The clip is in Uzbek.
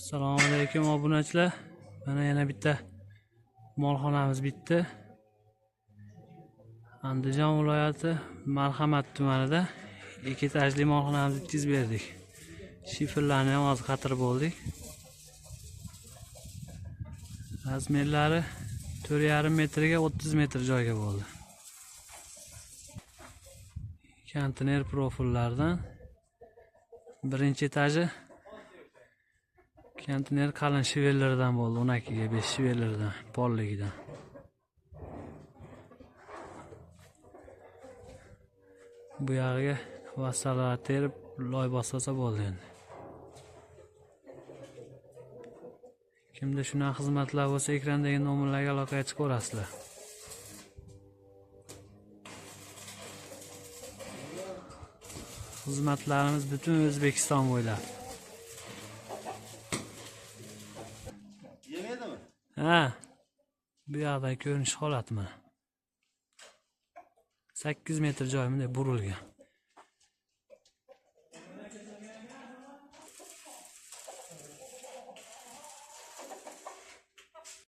Assalomu alaykum obunachilar. Mana yana bitta molxonamiz bitdi. Andijon viloyati Marhamat tumanida ikki etajli molxonamizni bitkazib berdik. Shifrlarni ham hozir qatirib bo'ldik. Razmerlari 4,5 metrga 30 metr joyga bo'ldi. Konteyner profillardan birinchi etaji konteyner qalin shivellardan bo'ldi, 12 ga 5 shivellardan, polligidan. Bu yog'iga vassalar terib, loy bosasa bo'ldi endi. Kimda shunaqa xizmatlar bo'lsa, ekrandagi nomerlarga aloqaga chiqib ko'rasizlar. Xizmatlarimiz butun O'zbekiston bo'ylab. Yemadimi? Ha. Bu yoqdan ko'rinish holati mana. 8 metr joy bunday burilgan.